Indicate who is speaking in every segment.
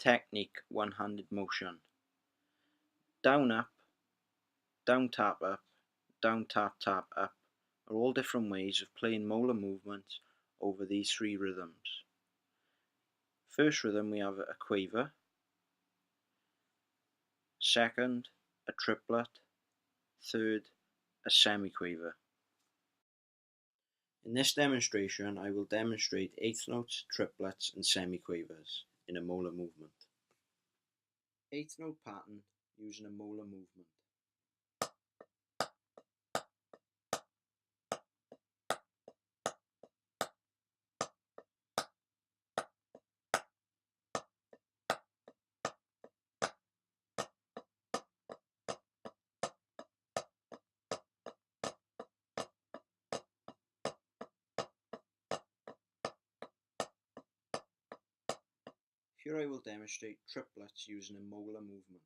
Speaker 1: technique one-handed motion. Down up, down tap up, down tap tap up are all different ways of playing molar movements over these three rhythms. First rhythm we have a quaver, second a triplet, third a semiquaver. In this demonstration I will demonstrate eighth notes, triplets and semiquavers in a molar movement. Eighth note pattern using a molar movement. Here I will demonstrate triplets using a molar movement.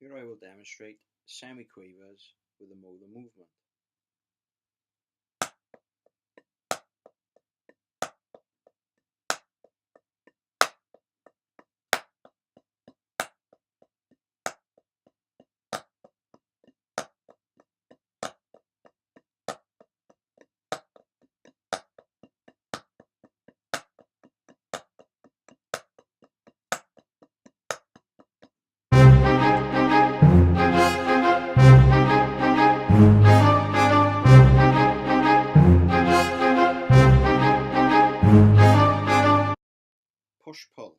Speaker 1: Here I will demonstrate semiquavers with a molar movement. Push-pull.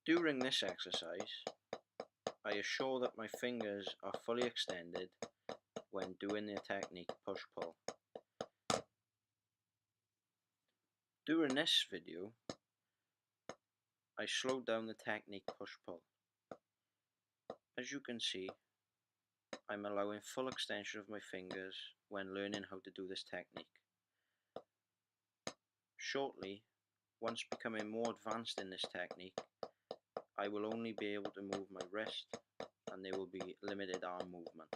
Speaker 1: During this exercise, I assure that my fingers are fully extended when doing the technique push-pull. During this video, I slowed down the technique push-pull. As you can see, I'm allowing full extension of my fingers when learning how to do this technique. Shortly, once becoming more advanced in this technique, I will only be able to move my wrist and there will be limited arm movement.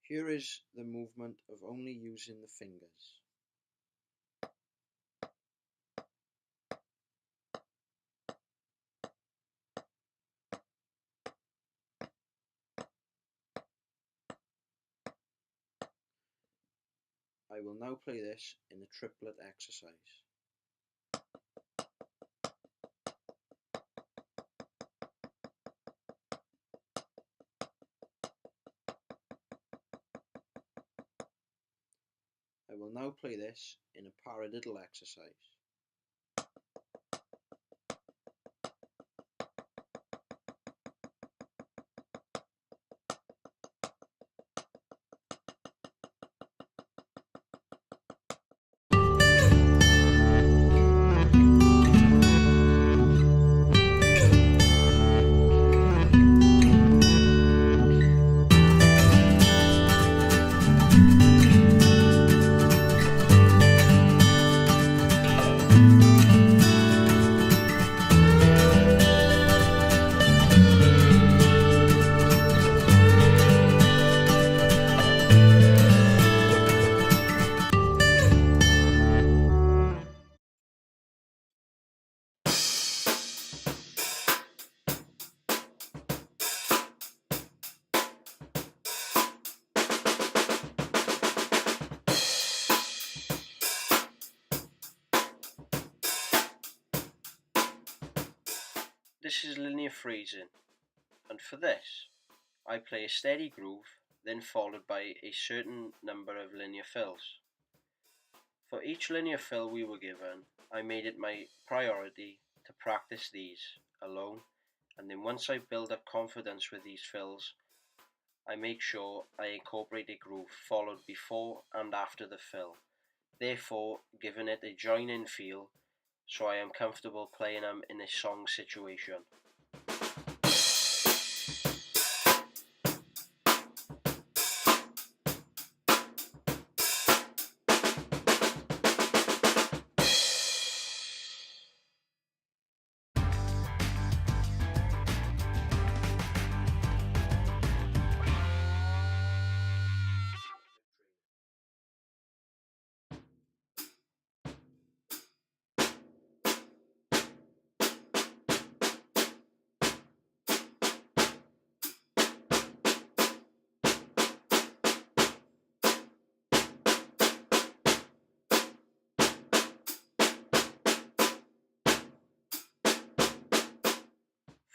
Speaker 1: Here is the movement of only using the fingers. I will now play this in the triplet exercise. I will now play this in a paradiddle exercise. This is linear phrasing, and for this I play a steady groove, then followed by a certain number of linear fills. For each linear fill we were given, I made it my priority to practice these alone, and then once I build up confidence with these fills, I make sure I incorporate a groove followed before and after the fill, therefore giving it a join-in feel so I am comfortable playing them in a song situation.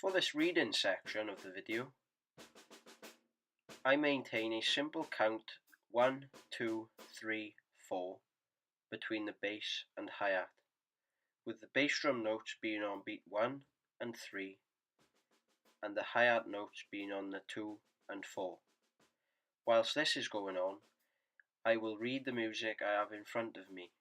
Speaker 1: For this reading section of the video, I maintain a simple count 1, 2, 3, 4 between the bass and hi-hat, with the bass drum notes being on beat 1 and 3 and the hi-hat notes being on the 2 and 4. Whilst this is going on, I will read the music I have in front of me.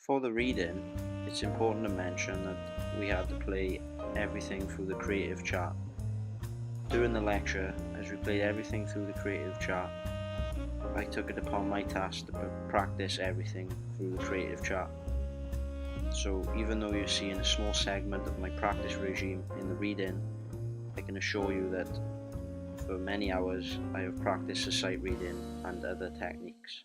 Speaker 1: For the reading, it's important to mention that we had to play everything through the creative chart. During the lecture, as we played everything through the creative chart, I took it upon my task to practice everything through the creative chart. So even though you're seeing a small segment of my practice regime in the reading, I can assure you that for many hours I have practiced the sight reading and other techniques.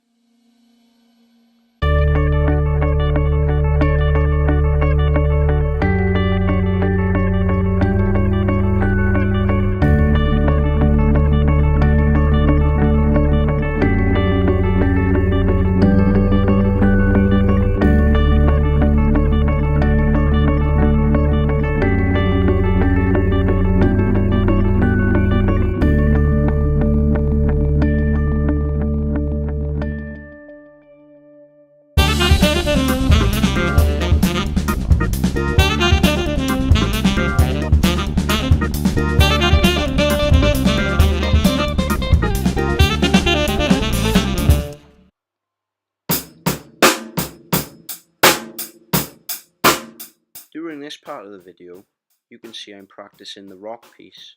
Speaker 1: During this part of the video, you can see I'm practicing the rock piece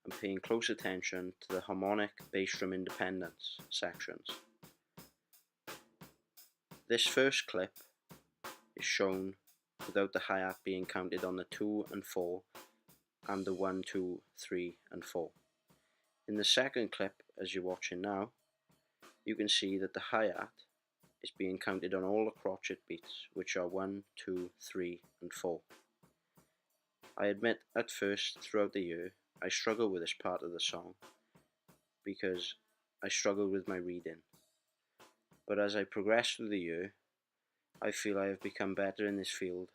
Speaker 1: and paying close attention to the harmonic bass drum independence sections. This first clip is shown without the hi-hat being counted on the 2 and 4 and the 1, 2, 3 and 4. In the second clip, as you're watching now, you can see that the hi-hat is being counted on all the crotchet beats, which are 1, 2, 3 and 4. I admit at first throughout the year I struggled with this part of the song because I struggled with my reading. But as I progress through the year, I feel I have become better in this field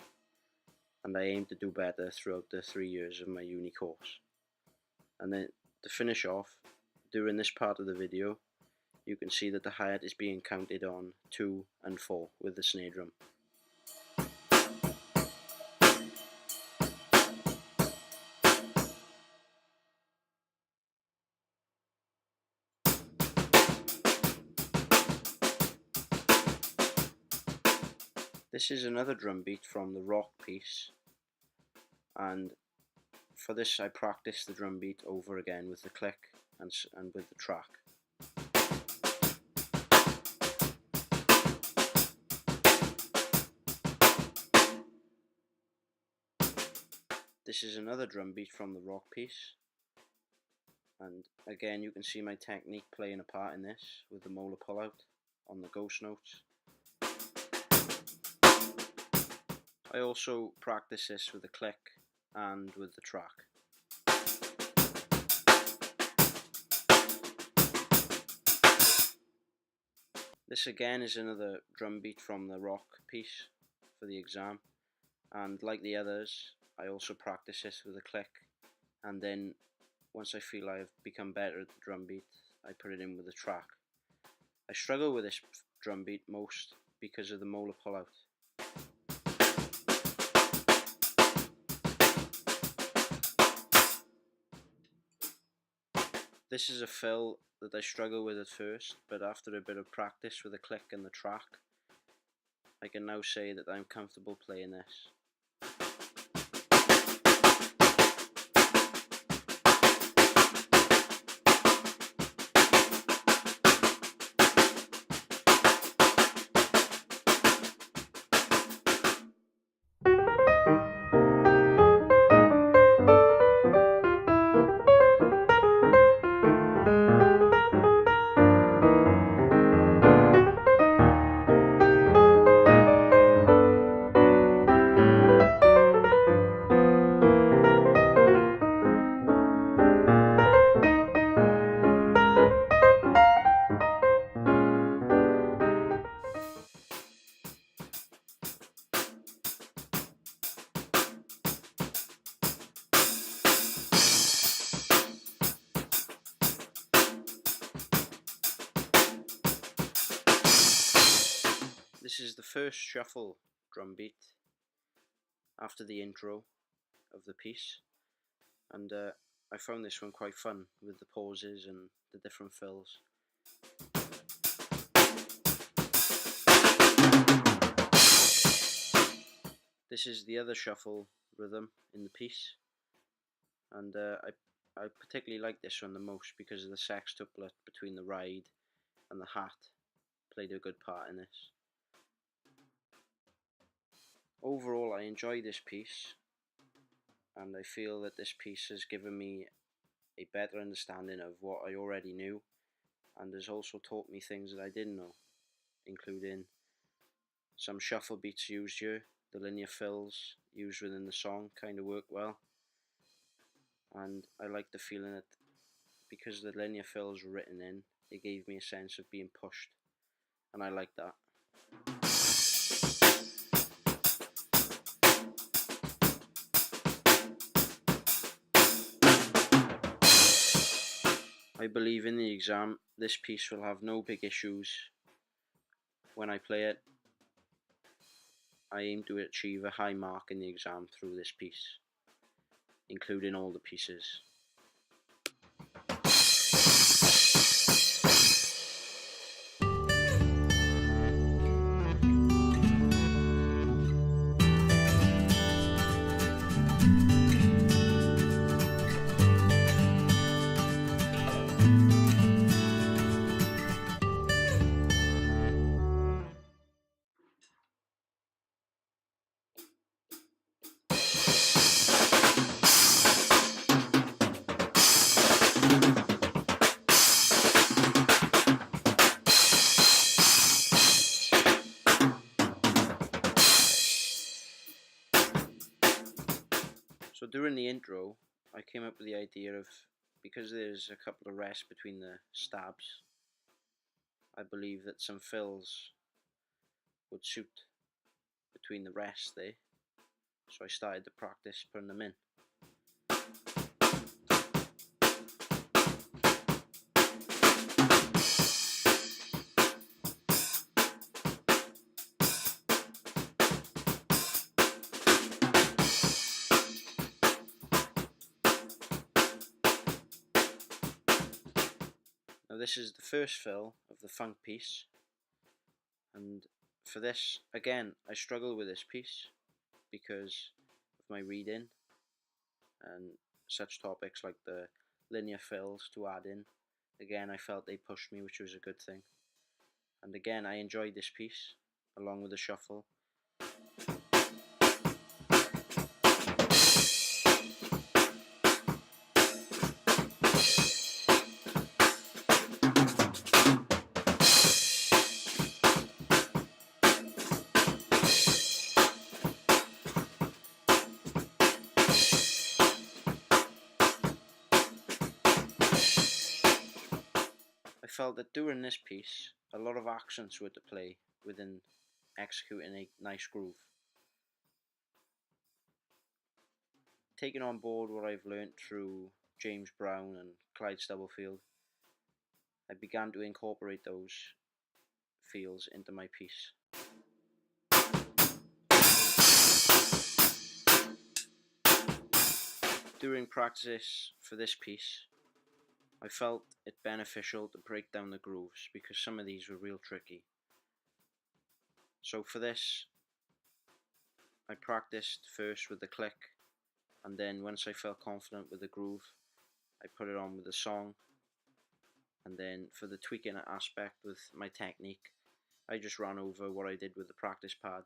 Speaker 1: and I aim to do better throughout the 3 years of my uni course. And then to finish off, during this part of the video, you can see that the hi-hat is being counted on 2 and 4 with the snare drum. This is another drum beat from the rock piece, and for this I practice the drum beat over again with the click and with the track. This is another drum beat from the rock piece, and again you can see my technique playing a part in this with the molar pullout on the ghost notes. I also practice this with the click and with the track. This again is another drum beat from the rock piece for the exam, and like the others I also practice this with a click, and then once I feel I have become better at the drum beat I put it in with the track. I struggle with this drum beat most because of the molar pullout. This is a fill that I struggle with at first, but after a bit of practice with the click and the track, I can now say that I'm comfortable playing this. is the first shuffle drum beat after the intro of the piece, and I found this one quite fun with the pauses and the different fills. This is the other shuffle rhythm in the piece, and I particularly like this one the most because of the sextuplet between the ride and the hat played a good part in this. Overall, I enjoy this piece, and I feel that this piece has given me a better understanding of what I already knew, and has also taught me things that I didn't know, including some shuffle beats used here, the linear fills used within the song kind of work well, and I like the feeling that because the linear fills were written in, it gave me a sense of being pushed, and I like that. I believe in the exam this piece will have no big issues when I play it. I aim to achieve a high mark in the exam through this piece, including all the pieces. So during the intro, I came up with the idea of, because there's a couple of rests between the stabs, I believe that some fills would suit between the rests there, so I started to practice putting them in. Now this is the first fill of the funk piece, and for this, again, I struggle with this piece because of my reading and such topics like the linear fills to add in. Again, I felt they pushed me, which was a good thing. And again, I enjoyed this piece along with the shuffle. I felt that during this piece, a lot of accents were to play within executing a nice groove. Taking on board what I've learnt through James Brown and Clyde Stubblefield, I began to incorporate those feels into my piece. During practice for this piece, I felt it beneficial to break down the grooves because some of these were real tricky. So for this, I practiced first with the click, and then once I felt confident with the groove, I put it on with the song, and then for the tweaking aspect with my technique, I just ran over what I did with the practice pad.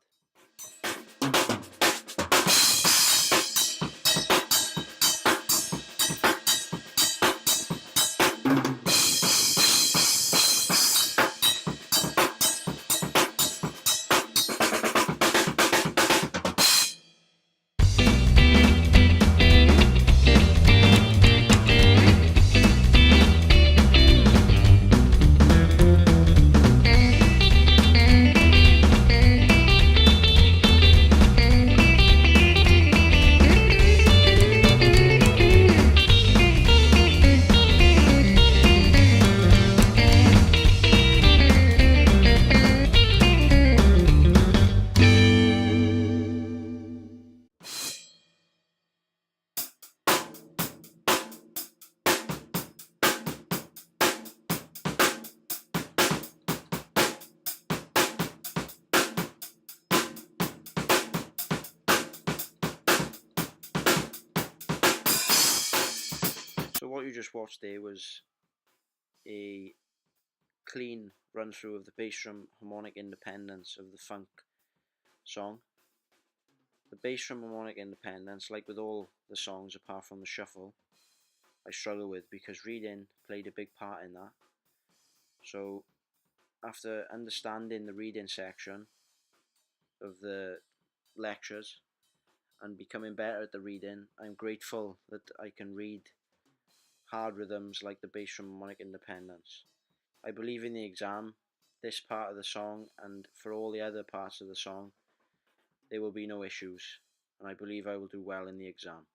Speaker 2: you just watched there was a clean run through of the bass drum harmonic independence of the funk song. The bass drum harmonic independence, like with all the songs apart from the shuffle, I struggle with because reading played a big part in that. So after understanding the reading section of the lectures and becoming better at the reading, I'm grateful that I can read hard rhythms like the bass drum harmonic independence. I believe in the exam, this part of the song and for all the other parts of the song, there will be no issues, and I believe I will do well in the exam.